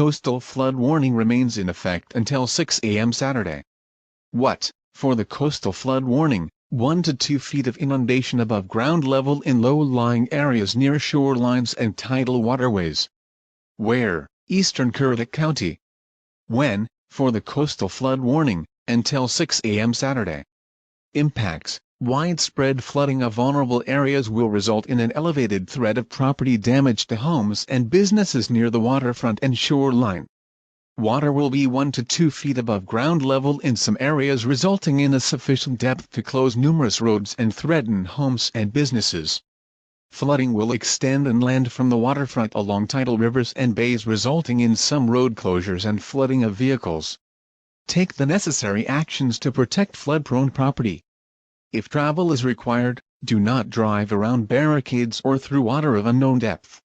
coastal flood warning remains in effect until 6 a.m. Saturday. What? For the coastal flood warning, 1 to 2 feet of inundation above ground level in low-lying areas near shorelines and tidal waterways. Where? Eastern Currituck County. When? For the coastal flood warning, until 6 a.m. Saturday. Impacts: widespread flooding of vulnerable areas will result in an elevated threat of property damage to homes and businesses near the waterfront and shoreline. Water will be 1 to 2 feet above ground level in some areas, resulting in a sufficient depth to close numerous roads and threaten homes and businesses. Flooding will extend inland from the waterfront along tidal rivers and bays, resulting in some road closures and flooding of vehicles. Take the necessary actions to protect flood-prone property. If travel is required, do not drive around barricades or through water of unknown depth.